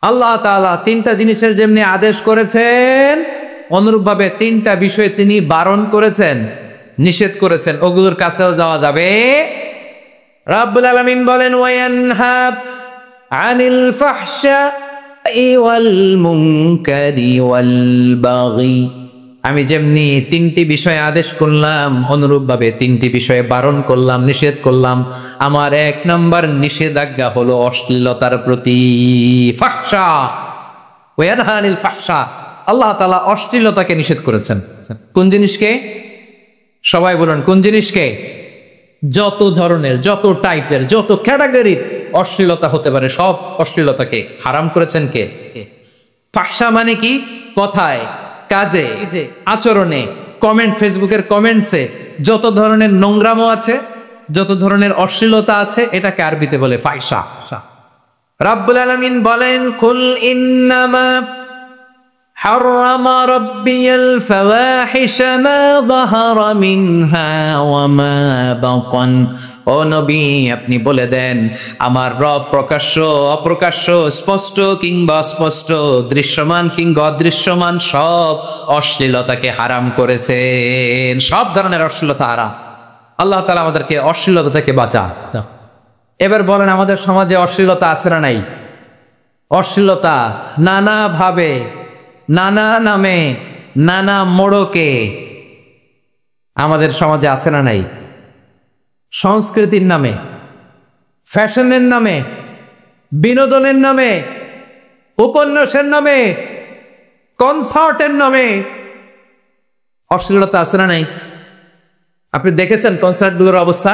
আল্লাহ তাআলা তিনটা জিনিসের যেমনি আদেশ করেছেন, অনুরূপভাবে তিনটা বিষয়ে তিনি বারণ করেছেন, নিষেধ করেছেন। ওগুলোর কাছেও যাওয়া যাবে। রাব্বুল আলামিন বলেন, ওয়ায়ানহা আনিল ফাহশাই ওয়াল মুনকারি ওয়াল বাগি। আমি যেমনি তিনটি বিষয়ে আদেশ করলাম, অনুরূপভাবে তিনটি বিষয়ে বারণ করলাম, নিষেধ করলাম। আমার এক নম্বর নিষেধাজ্ঞা হলো অশ্লীলতার প্রতি। ফাহশা, ওয়ায়ানহা আনিল ফাহশা, আল্লাহ তাআলা অশ্লীলতাকে নিষেধ করেছেন। কোন জিনিসকে? সবাই বলুন, কোন জিনিসকে? যত ধরনের, যত টাইপের, যত ক্যাটাগরির অশ্লীলতা হতে পারে, সব অশ্লীলতাকে হারাম করেছেন কে? ফাহশা মানে কি? কথায়, কাজে, আচরণে, কমেন্ট, ফেসবুকের কমেন্টসে যত ধরনের নোংরামো আছে, যত ধরনের অশ্লীলতা আছে, এটাকে আরবিতে বলে ফাহশা। রাব্বুল আলামিন বলেন, কুল ইন্নামা حرم ربي الفواحش ما ظهر منها وما بطن। ও নবী, আপনি বলে দেন, আমার রব প্রকাশ্য, অপ্রকাশ্য, স্পষ্ট কিংবা অস্পষ্ট, দৃশ্যমান কিংবা অদৃশ্যমান সব অশ্লীলতাকে হারাম করেছেন। সব ধরনের অশ্লীলতা হারাম। আল্লাহ তাআলা আমাদেরকে অশ্লীলতা থেকে বাঁচান। এবার বলেন, আমাদের সমাজে অশ্লীলতা আছে না নাই? অশ্লীলতা নানাভাবে, নানা নামে, নানা মোড়কে আমাদের সমাজে আছে না নাই? সংস্কৃতির নামে, ফ্যাশনের নামে, বিনোদনের নামে, উপন্যাসের নামে, কনসার্টের নামে অশ্লীলতা আছে না নাই? আপনি দেখেছেন কনসার্টগুলোর অবস্থা?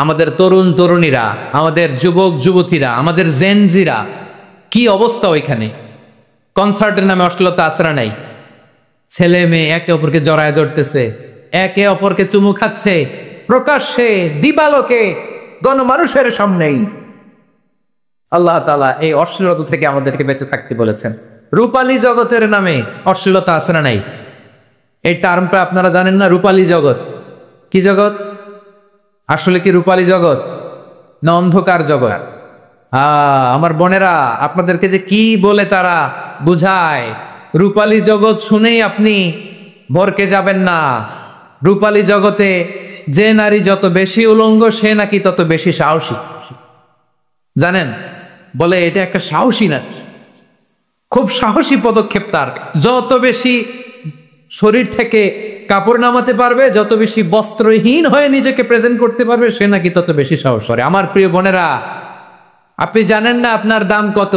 আমাদের তরুণ তরুণীরা, আমাদের যুবক যুবতীরা, আমাদের জেনজিরা, কি অবস্থা ওইখানে? কনসার্টের নামে অশ্লীলতা আছে না নাই? ছেলে মেয়ে একে অপরকে জড়ায় ধরতেছে, একে অপরকে চুমু খাচ্ছে, প্রকাশ্যে, দিবালোকে, গণমানুষের সামনেই। আল্লাহ তাআলা এই অশ্লীলতা থেকে আমাদেরকে বেঁচে থাকতে বলেছেন। রূপালী জগতের নামে অশ্লীলতা আছে না নাই? এই টার্মটা আপনারা জানেন না? রূপালী জগৎ কি জগৎ? আসলে কি রূপালী জগৎ না অন্ধকার জগৎ? আমার বোনেরা, আপনাদেরকে যে কি বলে তারা বুঝায়, রূপালী জগৎ শুনেই আপনি ভরকে যাবেন না। রূপালী জগতে যে নারী যত বেশি উলঙ্গ, সে নাকি তত বেশি সাহসী। জানেন, বলে এটা একটা সাহসী নাচ, খুব সাহসী পদক্ষেপ তার। যত বেশি শরীর থেকে কাপড় নামাতে পারবে, যত বেশি বস্ত্রহীন হয়ে নিজেকে প্রেজেন্ট করতে পারবে, সে নাকি তত বেশি সাহস করে। আমার প্রিয় বোনেরা, আপনি জানেন না আপনার দাম কত?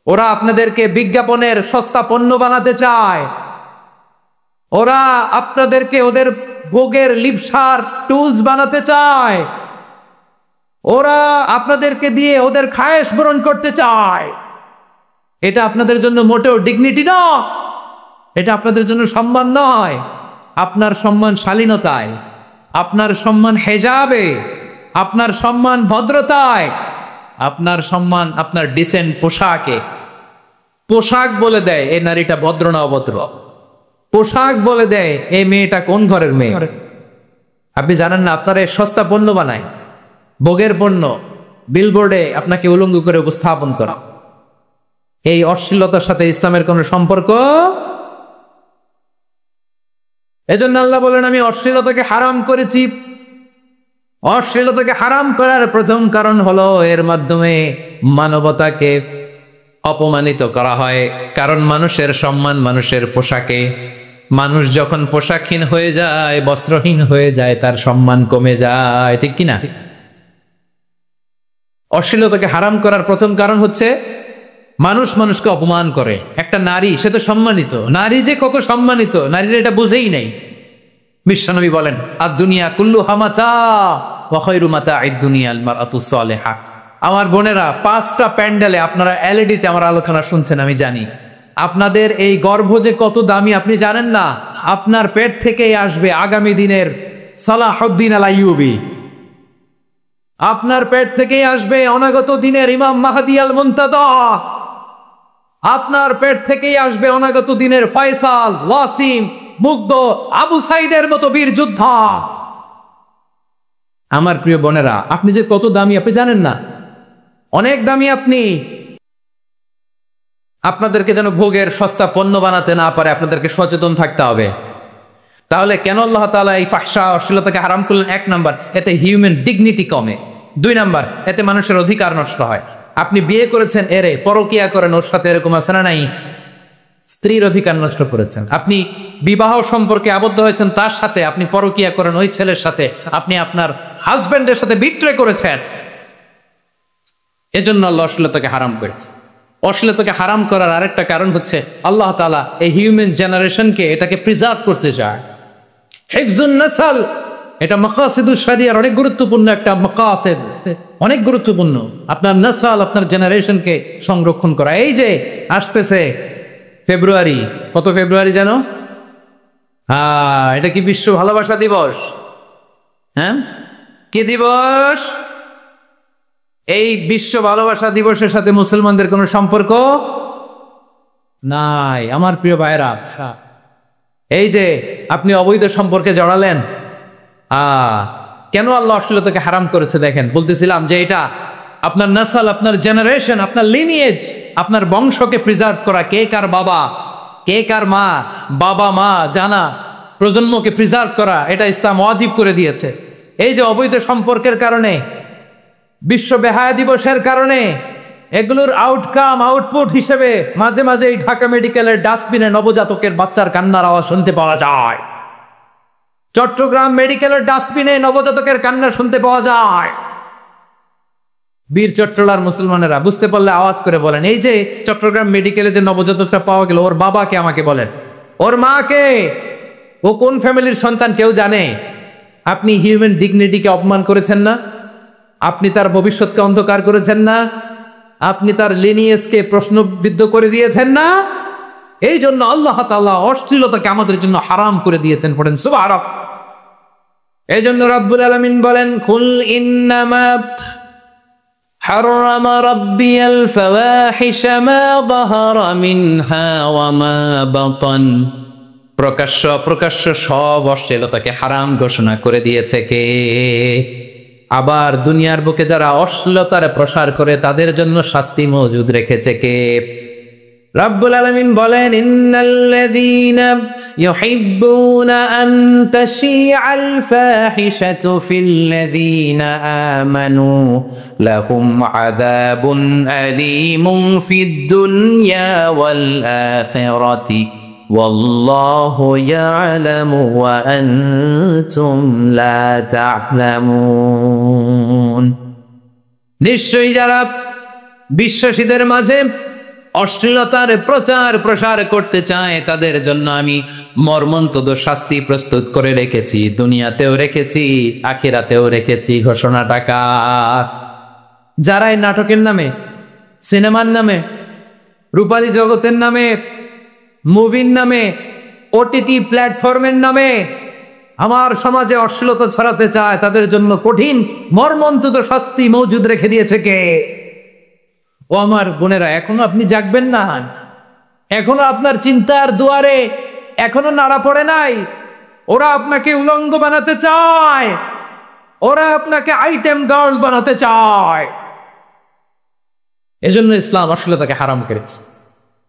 ওরা আপনাদেরকে বিজ্ঞাপনের সস্তা পণ্য বানাতে চায়। ওরা আপনাদেরকে ওদের ভোগের লিপসার টুলস বানাতে চায়। ওরা আপনাদেরকে দিয়ে ওদের খায়েশ পূরণ করতে চায়। এটা আপনাদের জন্য মোটেও ডিগনিটি নয়, এটা আপনাদের জন্য সম্মান নয়। আপনার সম্মান শালীনতায়, আপনার সম্মান হেজাবে, আপনার সম্মান ভদ্রতায়, আপনার সম্মান আপনার ডিসেন্ট পোশাকে। পোশাক বলে দেয় এই নারীটা ভদ্র না অভদ্র। পোশাক বলে দেয় এই মেয়েটা কোন ঘরের মেয়ে। আপনি জানেন না, আপনারা সস্তা পণ্য বানায়, ভোগের পণ্য, বিলবোর্ডে আপনাকে উলঙ্গ করে উপস্থাপন করা। এই অশ্লীলতার সাথে ইসলামের কোন সম্পর্ক? এজন্য আল্লাহ বলেন, আমি অশ্লীলতাকে হারাম করেছি। অশ্লীলতাকে হারাম করার প্রথম কারণ হলো এর মাধ্যমে মানবতাকে অপমানিত করা হয়। কারণ মানুষের সম্মান মানুষের পোশাকে। মানুষ যখন পোশাকহীন হয়ে যায়, বস্ত্রহীন হয়ে যায়, তার সম্মান কমে যায়, ঠিক কিনা? অশ্লীলতাকে হারাম করার প্রথম কারণ হচ্ছে মানুষ মানুষকে অপমান করে। একটা নারী, সে তো সম্মানিত, নারী যে কত সম্মানিত, নারীরা এটা বুঝেই নাই। বিশ্বনবী বলেন, আর দুনিয়া কুল্লুহা মাতা ওয়া খায়রু মাতা'আদ দুনিয়া আল মারআতু সালিহা। আমার বোনেরা, 5টা প্যান্ডেলে আপনারা এলইডিতে আমার আলোচনা শুনছেন, আমি জানি। আপনাদের এই গর্ভ যে কত দামি আপনি জানেন না। আপনার পেট থেকেই আসবে আগামী দিনের সালাহুদ্দিন আল আইয়ুবী। আপনার পেট থেকেই আসবে অনাগত দিনের ইমাম মাহদী আল মুনতাদর। আপনার পেট থেকেই আসবে অনাগত দিনের ফয়সাল, ওয়াসিম, মুগ্ধ, আবু সাইদের মতো বীর যোদ্ধা। আমার প্রিয় বোনেরা, আপনি যে কত দামি আপনি জানেন না। অনেক দামি আপনি। আপনাদেরকে যেন ভোগের সস্তা পণ্য বানাতে না পারে, আপনাদেরকে সচেতন থাকতে হবে। তাহলে কেন আল্লাহ তাআলা এই ফাহশা অশ্লীলতাকে হারাম করলেন? 1 নাম্বার, এতে হিউম্যান ডিগনিটি কমে। 2 নাম্বার, এতে মানুষের অধিকার নষ্ট হয়। আপনি বিয়ে করেছেন, এরে পরকিয়া করেন, ওর সাথে এরকম আছে না নাই? স্ত্রীর অধিকার নষ্ট করেছেন। আপনি বিবাহ সম্পর্কে আবদ্ধ হয়েছেন তার সাথে, আপনি পরকিয়া করেন ওই ছেলের সাথে, আপনি আপনার হাজবেন্ডের সাথে বিট্রে করেছেন। এজন্য আল্লাহ অশ্লীলতাকে হারাম করেছে। অশ্লীলতাকে হারাম করার আরেকটা কারণ হচ্ছে আল্লাহ তাআলা এই হিউম্যান জেনারেশনকে এটাকে প্রিজার্ভ করতে চায়। হিফজুন নাসাল, এটা মাকাসিদুশ শরিয়ার অনেক গুরুত্বপূর্ণ একটা মাকাসিদ, অনেক গুরুত্বপূর্ণ। আপনার নাসাল, আপনার জেনারেশনকে সংরক্ষণ করা। এই যে আসতেছে ফেব্রুয়ারি, কত ফেব্রুয়ারি যেন? এটা কি বিশ্ব ভালোবাসা দিবস? হ্যাঁ, কি দিবস? এই বিশ্ব ভালোবাসা দিবসের সাথে মুসলমানদের কোনো সম্পর্ক নাই। আমার প্রিয় ভাইরা, এই যে আপনি অবৈধ সম্পর্কে জড়ালেন, কেন আল্লাহ অশ্লীলতাকে হারাম করেছে দেখেন। বলতেছিলাম যে এটা আপনার নাসাল, আপনার জেনারেশন, আপনার লিনিয়েজ, আপনার বংশকে প্রিজার্ভ করা। কে কার বাবা, কে কার মা, বাবা মা জানা, প্রজন্মকে প্রিজার্ভ করা, এটা ইসলাম ওয়াজিব করে দিয়েছে। এই যে অবৈধ সম্পর্কের কারণে, বিশ্ব বেহায়া দিবসের কারণে, এগুলোর আউটকাম, আউটপুট হিসেবে মাঝে মাঝে এই ঢাকা মেডিকেলের ডাস্টবিনে নবজাতকের বাচ্চার কান্নার আওয়াজ শুনতে পাওয়া যায়। চট্টগ্রাম মেডিকেলের ডাস্টবিনে নবজাতকের কান্না শুনতে পাওয়া যায়। বীর চট্টলার মুসলমানেরা বুঝতে পারলে আওয়াজ করে বলেন, এই যে চট্টগ্রাম মেডিকেলে যে নবজাতকটা পাওয়া গেল, ওর বাবাকে আমাকে বলেন, ওর মাকে, ও কোন ফ্যামিলির সন্তান কেউ জানে? আপনি হিউম্যান ডিগনিটিকে অপমান করেছেন না? আপনি তার ভবিষ্যৎকে অন্ধকার করেছেন না? আপনি তার লিনিয়েজকে প্রশ্নবিদ্ধ করে দিয়েছেন না? এই জন্য আল্লাহ তাআলা অশ্লীলতাকে আমাদের জন্য হারাম করে দিয়েছেন। পড়েন সুবহানাল্লাহ। এই জন্য রাব্বুল আলামিন বলেন, কুল ইন্নামা حرم ربي الفواحش ما ظهر منها وما بطن। প্রকাশ্য সব অশ্লীলতাকে হারাম ঘোষণা করে দিয়েছে কে? আবার দুনিয়ার বুকে যারা অশ্লীলতার প্রসার করে তাদের জন্য শাস্তি মজুদ রেখেছে কে? রাব্বুল আলামিন বলেন, ইন্নাল্লাযীনা ইউহিব্বুনা আন তাশিআল ফাহিশাতু ফিল্লাযীনা আমানু লাহুম আযাবুন আলীমুন ফিদ দুনিয়া ওয়াল আখিরাতি ওয়াল্লাহু ইয়ালামু ওয়া আনতুম লা তা'লামুন। নিশ্চয়ই যারা বিশ্বাসীদের মাঝে অশ্লীলতার প্রচার প্রসার করতে চায় তাদের জন্য আমি মর্মন্তুদ শাস্তি প্রস্তুত করে রেখেছি, দুনিয়াতেও রেখেছি, আখিরাতেও রেখেছি। ঘোষণাটা কার? যারা এই নাটকের নামে, সিনেমার নামে, রূপালী জগতের নামে, মুভির নামে, ওটিটি প্ল্যাটফর্মের নামে আমার সমাজে অশ্লীলতা ছড়াতে চায়, তাদের জন্য কঠিন মর্মন্তুদ শাস্তি মজুদ রেখে দিয়েছে কে? ও আমার বোনেরা, এখনো আপনি জাগবেন না? এখনো আপনার চিন্তার দুয়ারে এখনো নাড়া পড়ে নাই? ওরা আপনাকে উলঙ্গ বানাতে চায়, ওরা আপনাকে আইটেম গার্ল বানাতে চায়। এজন্য ইসলাম অশ্লীলতাকে হারাম করেছে।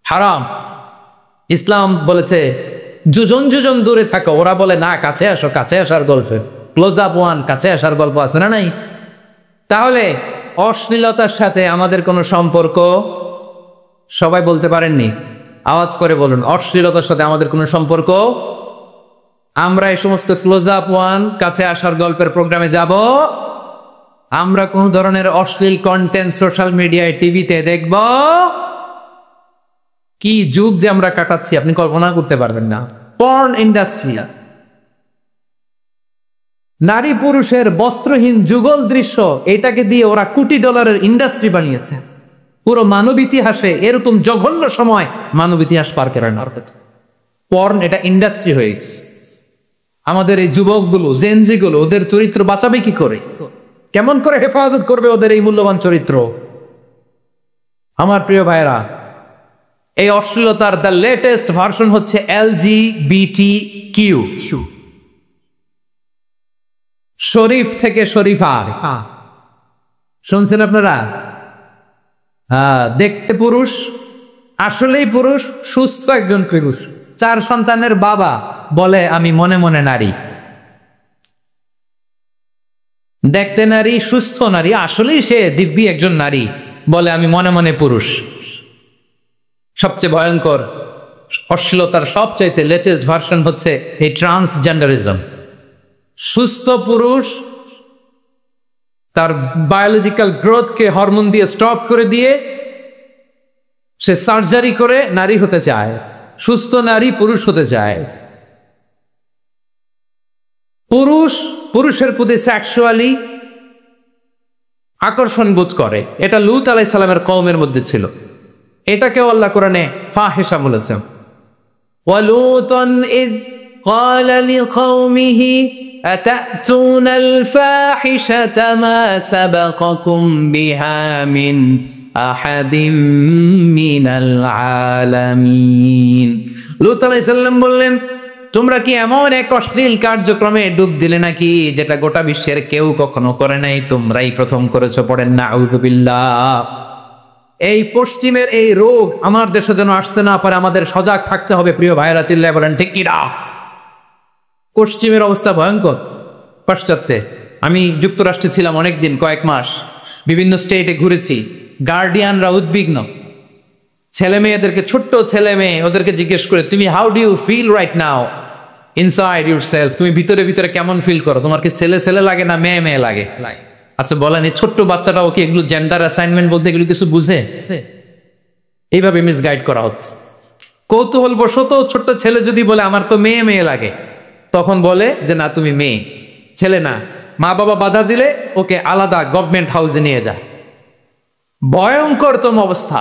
হারাম। ইসলাম বলেছে যুজন যুজন দূরে থাকো। ওরা বলে না, কাছে আসো, কাছে আসার গল্পে ক্লোজ আপ ওয়ান, কাছে আসার গল্প আছে না নাই? তাহলে অশ্লীলতার সাথে আমাদের কোনো সম্পর্ক? সবাই বলতে পারেননি, আওয়াজ করে বলুন, অশ্লীলতার সাথে আমাদের কোনো সম্পর্ক? আমরা এই সমস্ত ক্লোজ আপ ওয়ান, কাছে আসার গল্পের প্রোগ্রামে যাব? আমরা কোন ধরনের অশ্লীল কন্টেন্ট সোশ্যাল মিডিয়ায়, টিভিতে দেখব? কি যুগ যে আমরা কাটাচ্ছি আপনি কল্পনা করতে পারবেন না। পর্ন ইন্ডাস্ট্রি, নারী পুরুষের বস্ত্রহীন যুগল দৃশ্য, এটাকে দিয়ে ওরা কোটি ডলারের ইন্ডাস্ট্রি বানিয়েছে। পুরো মানব ইতিহাসে এরকম জঘন্য সময় মানব ইতিহাস পার করে না। পর্ন এটা ইন্ডাস্ট্রি হয়েছে। আমাদের এই যুবকগুলো, জেনজিগুলো, ওদের চরিত্র বাঁচাবে কি করে? কেমন করে হেফাজত করবে ওদের এই মূল্যবান চরিত্র? আমার প্রিয় ভাইরা, এই অশ্লীলতার দ্য লেটেস্ট ভার্সন হচ্ছে LGBTQ। শরীফ থেকে শরীফা, শুনছেন আপনারা? দেখতে পুরুষ, আসলেই পুরুষ, সুস্থ একজন পুরুষ, 4 সন্তানের বাবা বলে আমি মনে মনে নারী। দেখতে নারী, সুস্থ নারী, আসলেই সে দিব্যি একজন নারী, বলে আমি মনে মনে পুরুষ। সবচেয়ে ভয়ঙ্কর অশ্লীলতার সবচাইতে লেটেস্ট ভার্সন হচ্ছে এই ট্রান্সজেন্ডারিজম। সুস্থ পুরুষ তার বায়োলজিক্যাল গ্রোথকে হরমোন দিয়ে স্টপ করে দিয়ে সে সার্জারি করে নারী হতে চায়, সুস্থ নারী পুরুষ হতে চায়। পুরুষ পুরুষের প্রতি সেক্সুয়ালি আকর্ষণ বোধ করে, এটা লূত আলাইহিস সালামের কওমের মধ্যে ছিল। এটাকেও আল্লাহ কোরআনে ফাহিশা বলেছেন। ওয়ালুতান ইয ক্বালা লিকওমিহি আতাতুনাল ফাহিশাতা মা সাবাকাকুম বিহা মিন আহাদিম মিনাল আলামিন। লূত আলাইহিস সালাম বললেন, তোমরা কি এমন এক অশ্লীল কার্যক্রমে ডুব দিলে নাকি যেটা গোটা বিশ্বের কেউ কখনো করে নাই, তোমরাই প্রথম করেছো। পড়েন না আউযুবিল্লাহ। এই পশ্চিমের এই রোগ আমার দেশে যেন আসতে না পারে, আমাদের সজাগ থাকতে হবে। প্রিয় ভাইয়েরা, চিল্লায় বলেন ঠিক কি না? পশ্চিমের অবস্থা ভয়ঙ্কর। পাশ্চাত্যে আমি যুক্তরাষ্ট্রে ছিলাম অনেকদিন, কয়েক মাস, বিভিন্ন স্টেটে ঘুরেছি। গার্ডিয়ানরা উদ্বিগ্ন, ছেলে মেয়েদেরকে, ছোট্ট ছেলে মেয়ে, ওদেরকে জিজ্ঞেস করে তুমি how do you feel right now inside yourself, তুমি ভিতরে ভিতরে কেমন ফিল করো, তোমার কি ছেলে ছেলে লাগে না মেয়ে মেয়ে লাগে? আচ্ছা বলেন, এই ছোট্ট বাচ্চাটাও কি এগুলো জেন্ডার অ্যাসাইনমেন্ট বলতে এগুলো কিছু বুঝে? এইভাবে মিসগাইড করা হচ্ছে। কৌতূহল বশত ছোট্ট ছেলে যদি বলে আমার তো মেয়ে মেয়ে লাগে, তখন বলে যে না তুমি মেয়ে, ছেলে না। মা বাবা বাধা দিলে ওকে আলাদা গভর্নমেন্ট হাউসে নিয়ে যায়। ভয়ঙ্করতম অবস্থা।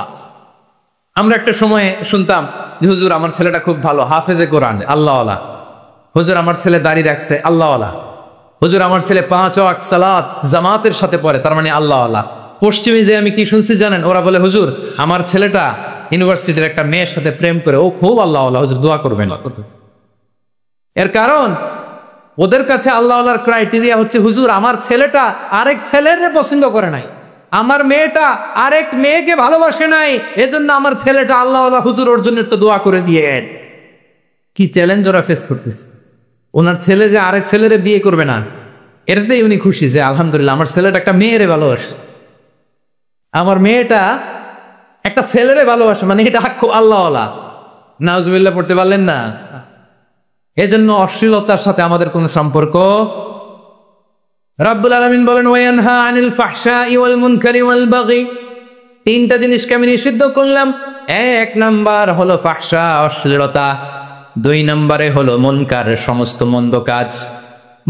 আমরা একটা সময় শুনতাম যে হুজুর আমার ছেলেটা খুব ভালো, হাফেজে কোরআন, আল্লাহওয়ালা। হুজুর আমার ছেলে দাড়ি রাখছে, আল্লাহওয়ালা। হুজুর আমার ছেলে 5 ওয়াক্ত সালাত জামাতের সাথে পড়ে, তার মানে আল্লাহওয়ালা। পশ্চিমে যে আমি কি শুনছি জানেন? ওরা বলে হুজুর আমার ছেলেটা ইউনিভার্সিটির একটা মেয়ের সাথে প্রেম করে, ও খুব আল্লাহওয়ালা, হুজুর দোয়া করবেন। এর কারণ ওদের কাছে আল্লাহওয়ালার ক্রাইটেরিয়া হচ্ছে হুজুর আমার ছেলেটা আরেক ছেলের পছন্দ করে নাই, আমার মেয়েটা আরেক মেয়েকে ভালোবাসে নাই, এজন্য আমার ছেলেটা আল্লাহওয়ালা, হুজুর ওর জন্য একটু দোয়া করে দিয়ে। কি চ্যালেঞ্জ ওরা ফেস করতেছে। ওনার ছেলে যে আরেক ছেলেরে বিয়ে করবে না, এটাতেই উনি খুশি যে আলহামদুলিল্লাহ আমার ছেলেটা একটা মেয়েরে ভালোবাসে, আমার মেয়েটা একটা ছেলেরে ভালোবাসে, মানে এটা হাক্কু আল্লাহওয়ালা। নাউজুবিল্লাহ পড়তে পারলেন না? এজন্য অশ্লীলতার সাথে আমাদের কোনো সম্পর্ক। রাব্বুল আলামিন বলেন ওয়ায়ানহা আনিল ফাহশাই ওয়াল মুনকারি ওয়াল বাগি, 3টা জিনিসকে আমি নিষিদ্ধ করলাম। 1 নাম্বার হলো ফাহশা, অশ্লীলতা। 2 নম্বরে হলো মুনকার, সমস্ত মন্দ কাজ।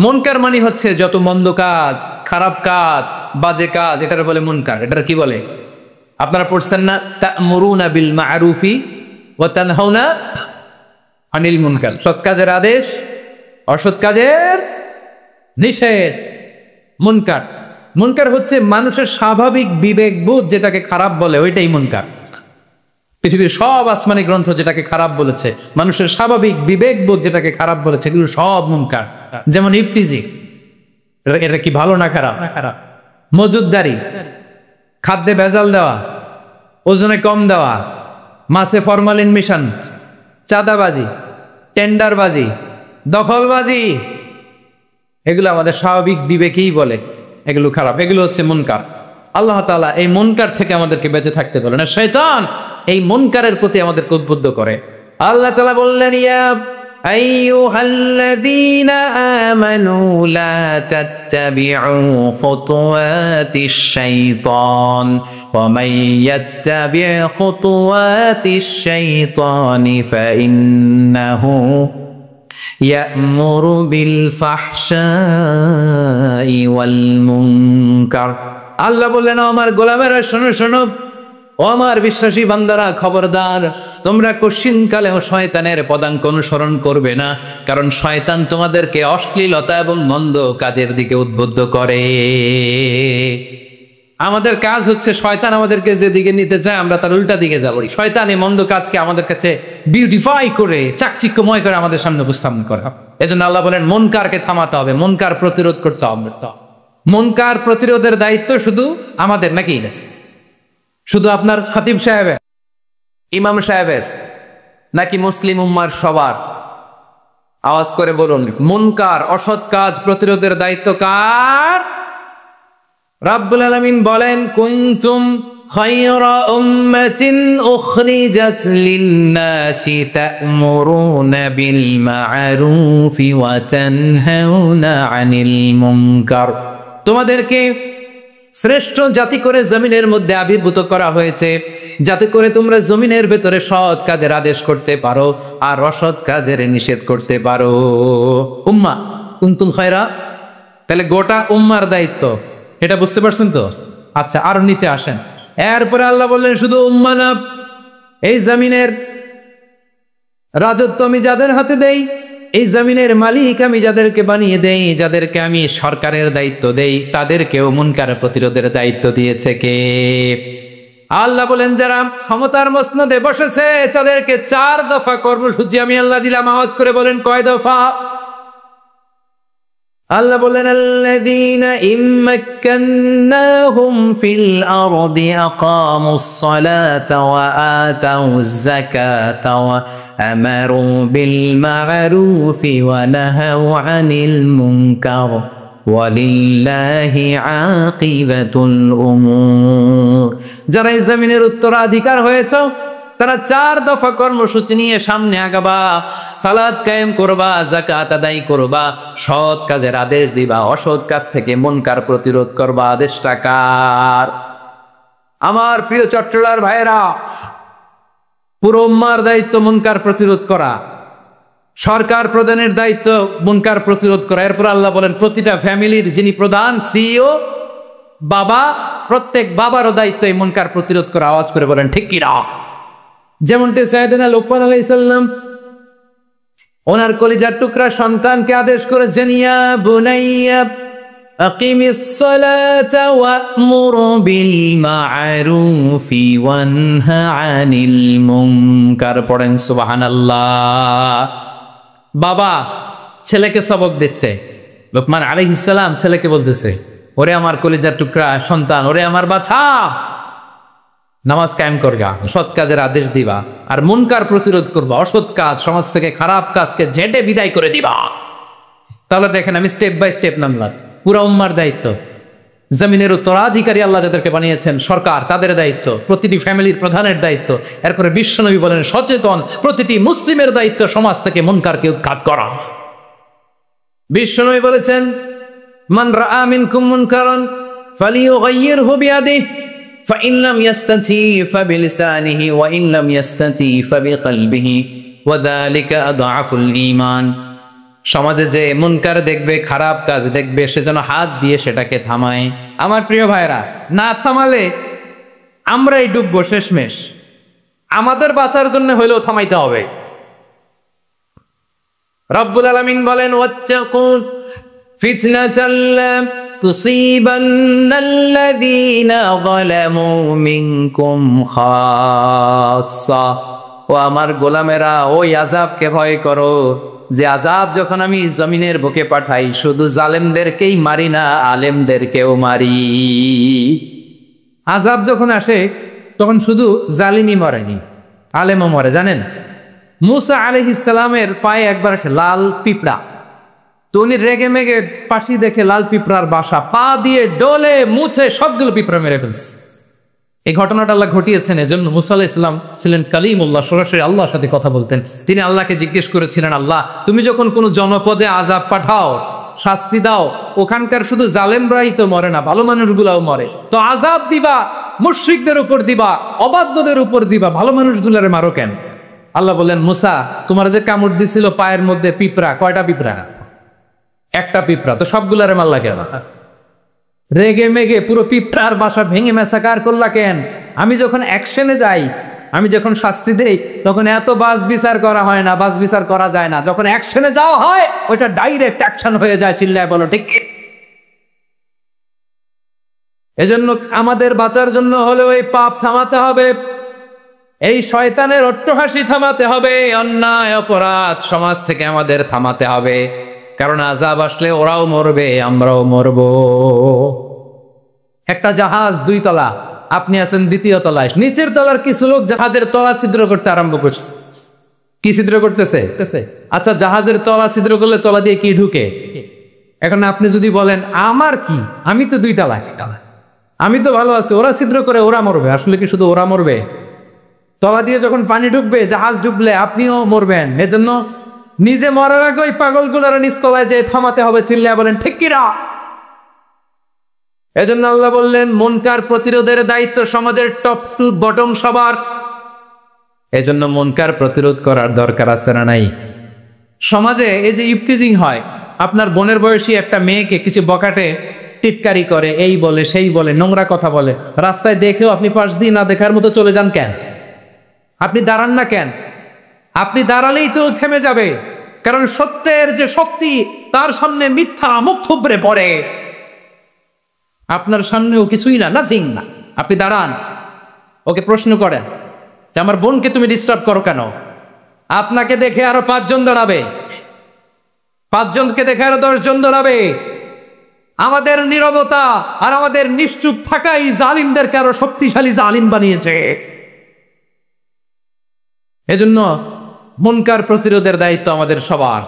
মুনকার মানে হচ্ছে যত মন্দ কাজ, খারাপ কাজ, বাজে কাজ, এটার বলে মুনকার। এটার কি বলে? আপনারা পড়ছেন না তা'মুরুনা বিল মা'রুফি ওয়া তানহাউনা আনিল মুনকার। সৎ কাজের আদেশ, অসৎ কাজের নিষেধ। মুনকার, মুনকার হচ্ছে মানুষের স্বাভাবিক বিবেকবোধ যেটাকে খারাপ বলে, ওইটাই মুনকার। পৃথিবীর সব আসমানি গ্রন্থ যেটাকে খারাপ বলেছে, মানুষের স্বাভাবিক বিবেকবোধ যেটাকে খারাপ বলেছে, এগুলো সব মুনকার। যেমন ইফতিজি, এটা কি ভালো না খারাপ? খারাপ। মজুদদারি, খাদ্যে ভেজাল দেওয়া, ওজনে কম দেওয়া, মাছে ফরমালিন মিশন, চাঁদাবাজি, টেন্ডারবাজি, দখলবাজি, এগুলো আমাদের স্বাভাবিক বিবেকেই বলে এগুলো খারাপ, এগুলো হচ্ছে মুনকার। আল্লাহ তাআলা এই মুনকার থেকে আমাদেরকে বেঁচে থাকতে বলেন। আর শয়তান এই মুনকারের প্রতি আমাদেরকে উদ্বুদ্ধ করে। আল্লাহ তাআলা বললেন ইয়া আইয়ুহাল্লাযীনা আমানু লা তাত্তাবিউ খুতুওয়াতিশ শাইতান ওয়া মান ইয়াত্তাবি' খুতুওয়াতিশ শাইতানি ফাইন্নাহু ইয়া'মুরু বিল ফাহশাই ওয়াল মুনকার। আল্লাহ বললেন আমার গোলামেরা শোনো শোনো, ও আমার বিশ্বাসী বান্দারা খবরদার, তোমরা কশিনকালেও শয়তানের পদাঙ্ক অনুসরণ করবে না, কারণ শয়তান তোমাদেরকে অশ্লীলতা এবং মন্দ কাজের দিকে উদ্বুদ্ধ করে। আমাদের কাজ হচ্ছে শয়তান আমাদেরকে যেদিকে নিতে চায় আমরা তার উল্টা দিকে যাব। শয়তান এই মন্দ কাজকে আমাদের কাছে বিউটিফাই করে, চাকচিক্যময় করে আমাদের সামনে উপস্থাপন করে। এজন্য আল্লাহ বলেন মুনকারকে থামাতে হবে, মুনকার প্রতিরোধ করতে হবে। মুনকার প্রতিরোধের দায়িত্ব শুধু আমাদের নাকি? শুধু আপনার খতিব সাহেবের? ইমাম সাহেবের নাকি মুসলিম উম্মার সবার? আওয়াজ করে বলুন। মুনকার অসৎ কাজ প্রতিরোধের দায়িত্ব কার? রাব্বুল আলামিন বলেন, কুনতুম খায়রা উম্মাতিন উখরিজাত লিন-নাসি তা'মুরুনা বিল মা'রুফি ওয়া তানহাউনা আনিল মুনকার। তোমাদেরকে শ্রেষ্ঠ জাতি করে জমিনের মধ্যে আবির্ভূত করা হয়েছে, যাতে করে তোমরা জমিনের ভেতরে সৎ কাজের আদেশ করতে পারো আর অসৎ কাজের নিষেধ করতে পারো। উম্মা কুনতুম খায়রা, তাহলে গোটা উম্মার দায়িত্ব, এটা বুঝতে পারছেন তো? আচ্ছা, আরো নিচে আসেন। এরপরে আল্লাহ বললেন, শুধু উম্মা না, এই জমিনের রাজত্ব আমি যাদের হাতে দেই, এই জমিনের মালিক আমি যাদেরকে বানিয়ে দেই, যাদেরকে আমি সরকারের দায়িত্ব দেই, তাদেরকেও মুনকার প্রতিরোধের দায়িত্ব দিয়েছে কে? আল্লাহ বলেন, যারা ক্ষমতার মসনদে বসেছে তাদেরকে 4 দফা কর্মসূচি আমি আল্লাহ দিলাম। আওয়াজ করে বলেন, কয় দফা? আল্লাহ বলেন, আল্লাযীনা ইম্মাক্কান্নাহুম ফিল আরদি আকামুস সালাতা ওয়া আতাউয যাকাতা ওয়া আমারু বিল মা'রুফি ওয়া নাহাউ আনিল মুনকার ওয়ালিল্লাহি আকিবাতুল উমুর। যারা এই জমিনের উত্তরাধিকার হয়েছে তারা 4 দফা কর্মসূচি নিয়ে সামনে আগাবা। সালাত কায়েম করবা, যাকাত আদায় করবা, সৎ কাজের আদেশ দিবা, অসৎ কাজ থেকে মুনকার প্রতিরোধ করবা। আদেশটা কার? আমার প্রিয় চট্টলার ভাইয়েরা, পুরো উম্মার দায়িত্ব মুনকার প্রতিরোধ করা, সরকার প্রধানের দায়িত্ব মুনকার প্রতিরোধ করা। এরপর আল্লাহ বলেন, প্রতিটা ফ্যামিলির যিনি প্রধান সিইও বাবা, প্রত্যেক বাবারও দায়িত্ব এই মুনকার প্রতিরোধ করা। আওয়াজ করে বলেন ঠিক কিনা? যেমনটি সাইয়েদনা লুকমান আলাইহিস সালাম ওনার কলিজার টুকরা সন্তানকে আদেশ করেছেন, ইয়া বুনাইয়া আকিমিস সালাতা ওয়া'মুর বিল মা'রুফি ওয়ানহা আনিল মুনকার। পড়েন সুবহানাল্লাহ। বাবা ছেলেকে সবক দিচ্ছে, লুকমান আলাইহিস সালাম ছেলেকে বলতেছে, ওরে আমার কলিজার টুকরা সন্তান, ওরে আমার বাছা, নামাজ কায়েম করবা, সৎ কাজের আদেশ দিবা আর মুনকার প্রতিরোধ করবা, অসৎ কাজ সমাজ থেকে খারাপ কাজকে ঝেঁটে বিদায় করে দিবা। তাহলে দেখেন, আমি স্টেপ বাই স্টেপ নামলাম। পুরা উম্মার দায়িত্ব, জমিনের উত্তরাধিকারী আল্লাহ যাদেরকে বানিয়েছেন সরকার, তাদের দায়িত্ব, প্রতিটি ফ্যামিলির প্রধানের দায়িত্ব। এরপরে বিশ্বনবী বলেন, সচেতন প্রতিটি মুসলিমের দায়িত্ব সমাজ থেকে মুনকারকে উৎখাত করা। বিশ্বনবী বলেছেন, মান রাআ মিনকুম মুনকারান ফালিয়ুগাইয়িরহু বিয়াদিহি فإن لم يستطع فبلسانه وإن لم يستطع فبقلبه وذلك أضعف الإيمان। সমাজে যে মুনকার দেখবে, খারাপ কাজ দেখবে, সে যেন হাত দিয়ে সেটাকে থামায়। আমার প্রিয় ভাইরা, না থামালে আমরাই ডুববো শেষমেশ। আমাদের বাঁচার জন্য হইলেও থামাইতে হবে। রব্বুল আলামিন বলেন, ওয়াত্তাকু ফিতনাতাল লা তুসিবান্নাল্লাযীনা যালামু মিনকুম খাসসা। ও আমার গোলামেরা, ওই আযাবকে ভয় করো যে আযাব যখন আমি জমিনের বুকে পাঠাই, শুধু জালেমদেরকেই মারি না, আলেমদেরকেও মারি। আযাব যখন আসে তখন শুধু জালিমই মরেনি, আলেমও মরে। জানেন, মুসা আলাইহিস সালামের পায়ে একবার লাল পিঁপড়া, তো উনি রেগে মেগে পাশি দেখে লাল পিঁপড়ার বাসা, পা দিয়ে ডলে মুছে সবগুলো পিঁপড়া মেরে ফেলছে। এই ঘটনাটা আল্লাহ ঘটিয়েছেন। এজন্য মুসা আলাইহিস সালাম ছিলেন কালিমুল্লাহ, সরাসরি আল্লাহর সাথে কথা বলতেন। তিনি আল্লাহকে জিজ্ঞেস করেছিলেন, আল্লাহ তুমি যখন কোনো জনপদে আযাব পাঠাও, শাস্তি দাও, ওখানকার শুধু জালেমরাই তো মরে না, ভালো মানুষগুলাও মরে, তো আযাব দিবা মুশরিকদের উপর দিবা, অবাধ্যদের উপর দিবা, ভালো মানুষগুলারে মারো কেন? আল্লাহ বললেন, মুসা তোমার যে কামড় দিছিল পায়ের মধ্যে পিঁপড়া, কয়টা পিঁপড়া? একটা পিঁপড়া, তো সবগুলারে মারলা কেন? রেগে মেগে পুরো পিঁপড়ার বাসা ভেঙে মেসাকার করলা কেন? আমি যখন অ্যাকশনে যাই, আমি যখন শাস্তি দেই, তখন এত বাস বিচার করা হয় না, বাস বিচার করা যায় না। যখন অ্যাকশনে যাওয়া হয়, ওইটা ডাইরেক্ট অ্যাকশন হয়ে যায়। চিল্লায় বলো ঠিক। এজন্য আমাদের বাঁচার জন্য হলেও এই পাপ থামাতে হবে, এই শয়তানের অট্টহাসি থামাতে হবে, অন্যায় অপরাধ সমাজ থেকে আমাদের থামাতে হবে। কারণ আযাব আসলে ওরাও মরবে, আমরাও মরব। একটা জাহাজ 2 তলা, আপনি আছেন দ্বিতীয় তলায়। নিচের তলার কিছু লোক জাহাজের তলা ছিদ্র করতে আরম্ভ করছে। কি ছিদ্র করতেছে? আচ্ছা, জাহাজের তলা ছিদ্র করলে তলা দিয়ে কি ঢুকে? এখন আপনি যদি বলেন আমার কি, আমি তো 2 তলায়, আমি তো ভালো আছি, ওরা ছিদ্র করে ওরা মরবে। আসলে কি শুধু ওরা মরবে? তলা দিয়ে যখন পানি ঢুকবে, জাহাজ ডুবলে আপনিও মরবেন। এজন্য নিজে মরার আগে ওই পাগলগুলোর নিচ তলায় যে থামাতে হবে, চিল্লায় বলেন ঠিক কিনা? এজন্য আল্লাহ বললেন মুনকার প্রতিরোধের দায়িত্ব সমাজের টপ টু বটম সবার। এজন্য মুনকার প্রতিরোধ করার দরকার আছে না নাই? সমাজে এই যে ইফটিজিং হয়, আপনার বোনের বয়সী একটা মেয়েকে কিছু বকাটে টিটকারি করে, এই বলে সেই বলে, নোংরা কথা বলে, রাস্তায় দেখেও আপনি পাশ দিয়ে না দেখার মতো চলে যান কেন? আপনি দাঁড়ান না কেন? আপনি দাঁড়ালেই তো থেমে যাবে, কারণ সত্যের যে শক্তি তার সামনে মিথ্যা মুখ থুবড়ে পড়ে। আপনার সামনেও কিছুই না, নাথিং না। আপনি দাঁড়ান, ওকে প্রশ্ন করেন যে আমার বোনকে তুমি ডিস্টার্ব করো কেন? আপনাকে দেখে আরো 5 জন দাঁড়াবে, 5 জনকে দেখে আরো 10 জন দাঁড়াবে। আমাদের নীরবতা আর আমাদের নিশ্চুপ থাকাই জালিমদেরকে আরো শক্তিশালী জালিম বানিয়েছে। এজন্য মুনকার প্রতিরোধের দায়িত্ব আমাদের সবার।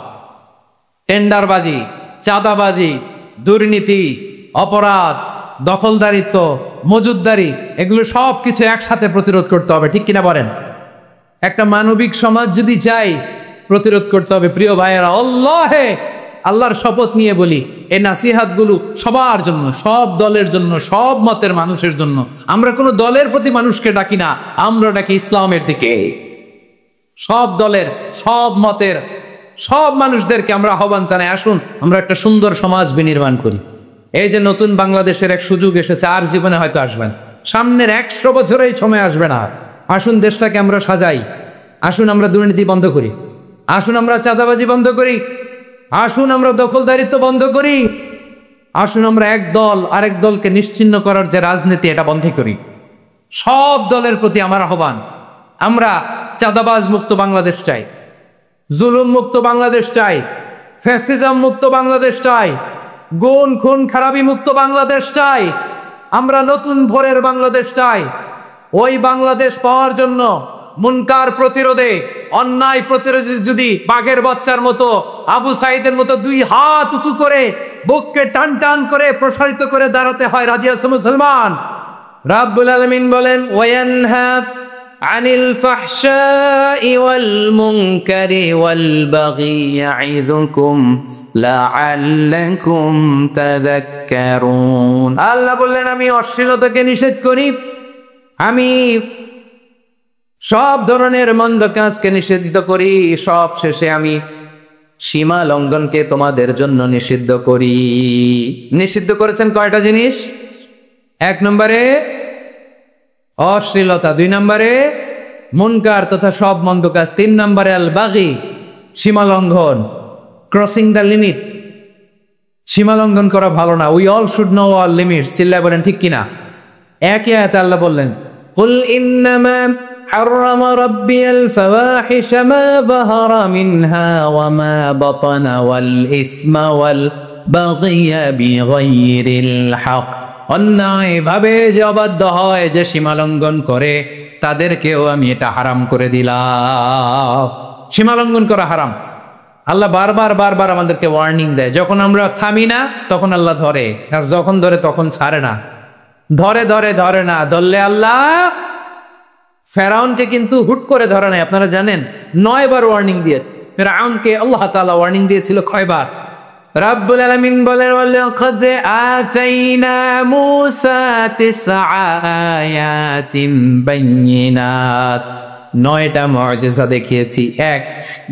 টেন্ডারবাজি, চাঁদাবাজি, দুর্নীতি, অপরাধ, দখলদারিত্ব, মজুদদারি, এগুলো সব কিছু একসাথে প্রতিরোধ করতে হবে, ঠিক কিনা বলেন? একটা মানবিক সমাজ যদি চাই, প্রতিরোধ করতে হবে। প্রিয় ভাইয়েরা, আল্লাহর শপথ নিয়ে বলি, এই নাসিহাতগুলো সবার জন্য, সব দলের জন্য, সব মতের মানুষের জন্য। আমরা কোনো দলের প্রতি মানুষকে ডাকি না, আমরা ডাকি ইসলামের দিকে। সব দলের, সব মতের, সব মানুষদেরকে আমরা আহ্বান জানাই, আসুন আমরা একটা সুন্দর সমাজ বিনির্মাণ করি। এই যে নতুন বাংলাদেশের এক সুযোগ এসেছে, আর জীবনে হয়তো আসবেন, সামনের 100 বছরে এই সময় আসবে না। আসুন দেশটাকে আমরা সাজাই, আসুন আমরা দুর্নীতি বন্ধ করি, আসুন আমরা চাঁদাবাজি বন্ধ করি, আসুন আমরা দখলদারিত্ব বন্ধ করি, আসুন আমরা এক দল আরেক দলকে নিশ্চিহ্ন করার যে রাজনীতি, এটা বন্ধ করি। সব দলের প্রতি আমার আহ্বান, আমরা চাঁদাবাজ মুক্ত বাংলাদেশ চাই, জুলুম মুক্ত বাংলাদেশ চাই, ফ্যাসিজম মুক্ত বাংলাদেশ চাই, গুণ খুন খারাপি মুক্ত বাংলাদেশ চাই। আমরা নতুন ভোরের বাংলাদেশ চাই। ওই বাংলাদেশ পাওয়ার জন্য মুনকার প্রতিরোধে, অন্যায় প্রতিরোধে যদি বাঘের বাচ্চার মতো, আবু সাইদের মতো 2 হাত উঁচু করে, বুককে টান টান করে প্রসারিত করে দাঁড়াতে হয়, রাজি আছে মুসলমান? রাব্বুল আলামিন বলেন ওয়ায়ানহা আনিল ফাহশাই ওয়াল মুনকারি ওয়াল বাগি ইয়াইযুকুম লাআল্লাকুম তাযাক্কারুন। আল্লাহ বললেন আমি অশ্লীলতাকে নিষেধ করি, আমি সব ধরনের মন্দ কাজকে নিষিদ্ধ করি, সব শেষে আমি সীমা লঙ্ঘনকে তোমাদের জন্য নিষিদ্ধ করি। নিষিদ্ধ করেছেন কয়টা জিনিস? 1 নম্বরে অশ্লীলতা, 2 নম্বরে মুনকার তথা সব মন্দ কাজ, 3 নম্বরে আল বাগি, সীমা লঙ্ঘন, ক্রসিং দ্য লিমিট। সীমা লঙ্ঘন করা ভালো না। We all should know our limits. চিল্লায় বলেন ঠিক কিনা? একই আয়াতে আল্লাহ বললেন কুল ইন্নামা حرم ربي الفواحش ما ظهر منها وما بطن والإثم والبغي بغير الحق। অন্যায় ভাবে যে অবাধ্য হয়, যে সীমালঙ্ঘন করে, তাদেরকেও আমি এটা হারাম করে দিলাম। সীমালঙ্ঘন করা হারাম। আল্লাহ বারবার বারবার আমাদেরকে ওয়ার্নিং দেয়। যখন আমরা থামি না তখন আল্লাহ ধরে, আর যখন ধরে তখন ছাড়ে না। ধরে ধরে ধরে না, ধরলে আল্লাহ ফেরাউনকে কিন্তু হুট করে ধরে নাই। আপনারা জানেন 9 বার ওয়ার্নিং দিয়েছে ফেরাউনকে। আল্লাহ তাআলা ওয়ার্নিং দিয়েছিল কয়বার? রাব্বুল আলামিন বলেন ওয়ালাকাদ আতাইনা মূসা 9 আয়াতিন বাইয়িনাত। 9টা মুআজিজা দেখিয়েছি। 1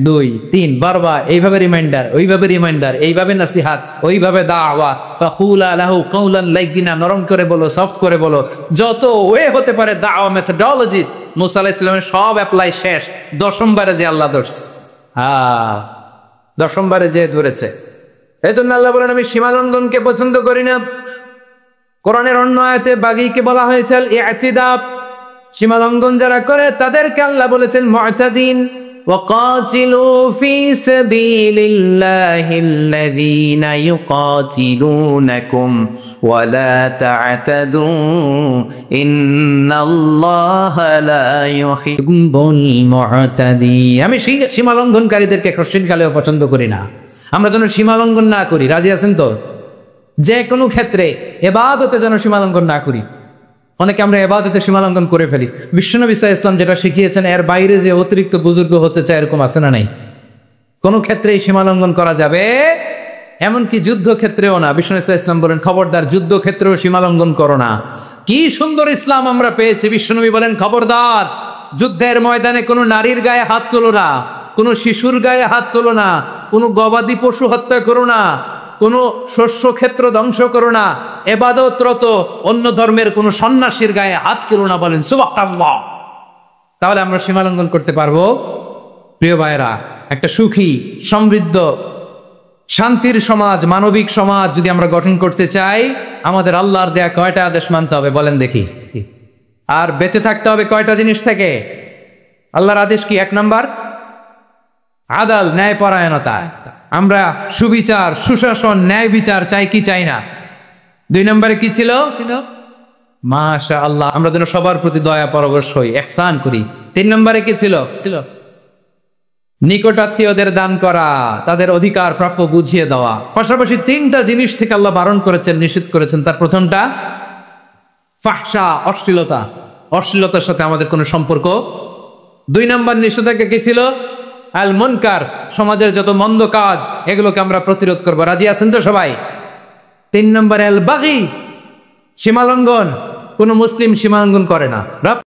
2 3 বারবার এইভাবে রিমাইন্ডার, ওইভাবে রিমাইন্ডার, এইভাবে নাসিহাত, ওইভাবে দাওয়া। ফাকুলা লাহু কাওলান লাইয়িনা, নরম করে বলো, সফট করে বলো, যত ওয়ে হতে পারে দাওয়া মেথডোলজি। মুসা আলাইহিস সালামের সব অ্যাপ্লাই শেষ। 10ম বারে যে আল্লাহ ধরছে, 10ম বারে যে ধরেছে। এই জন্য আল্লাহ বলেন আমি সীমালঙ্ঘনকে পছন্দ করি না। কোরআনের অন্য আয়াতে বাগীকে বলা হয়েছে ইতিদাব। সীমালঙ্ঘন যারা করে তাদেরকে আল্লাহ বলেছেন মুআতাদিন। وقاتلوا في سبيل الله الذين يقاتلونكم ولا تعتدوا إن الله لا يحب المعتدين। আমি সীমা লঙ্ঘনকারীদেরকে কোশ্চেনকালেও পছন্দ করি না। আমরা যেন সীমা লঙ্ঘন না করি, রাজি আছেন তো? যে কোনো ক্ষেত্রে ইবাদতে যেন সীমা লঙ্ঘন না করি। অনেকে আমরা ইবাদতে সীমা লঙ্ঘন করে ফেলি। বিশ্বনবী সাল্লাল্লাহু আলাইহি ওয়াসাল্লাম যেটা শিখিয়েছেন এর বাইরে যে অতিরিক্ত বুজুর্গ হতে চায় এরকম আছে না নাই? কোনো ক্ষেত্রেই সীমা লঙ্ঘন করা যাবে, এমনকি যুদ্ধ ক্ষেত্রেও না। বিশ্বনবী সাল্লাল্লাহু আলাইহি ওয়াসাল্লাম বলেন খবরদার যুদ্ধ ক্ষেত্রেও সীমা লঙ্ঘন করো না। কি সুন্দর ইসলাম আমরা পেয়েছি। বিশ্বনবী বলেন খবরদার যুদ্ধের ময়দানে কোনো নারীর গায়ে হাত তোলো না, কোনো শিশুর গায়ে হাত তোলো না, কোনো গবাদি পশু হত্যা করো না, কোনো শস্য ক্ষেত্র ধ্বংস করো না, ইবাদতরত অন্য ধর্মের কোনো সন্ন্যাসীর গায়ে হাত তোলো না। বলেন সুবহানাল্লাহ। তাহলে আমরা সীমা লঙ্ঘন করতে পারবো? প্রিয় ভাইরা, একটা সুখী, সমৃদ্ধ, শান্তির সমাজ, মানবিক সমাজ যদি আমরা গঠন করতে চাই, আমাদের আল্লাহর দেয়া কয়টা আদেশ মানতে হবে বলেন দেখি? আর বেঁচে থাকতে হবে কয়টা জিনিস থেকে? আল্লাহর আদেশ কি? 1 নাম্বার আদাল, ন্যায়পরায়ণতা। আমরা সুবিচার, সুশাসন, ন্যায় বিচার চাই কি চাই না? 2 নম্বরে কি ছিল? মাশাআল্লাহ, আমরা যেন সবার প্রতি দয়া পরবশ হই, ইহসান করি। 3 নম্বরে কি ছিল? নিকটাত্মীয়দের দান করা, তাদের অধিকার প্রাপ্য বুঝিয়ে দেওয়া। পাশাপাশি 3টা জিনিস থেকে আল্লাহ বারণ করেছেন, নিষেধ করেছেন। তার প্রথমটা ফাহশা, অশ্লীলতা। অশ্লীলতার সাথে আমাদের কোনো সম্পর্ক। 2 নম্বর নিষেধাজ্ঞা কি ছিল? আল মুনকার, সমাজের যত মন্দ কাজ এগুলোকে আমরা প্রতিরোধ করবো। রাজি আছেন তো সবাই? 3 নম্বর আল বাগি, সীমালঙ্ঘন। কোন মুসলিম সীমালঙ্ঘন করে না।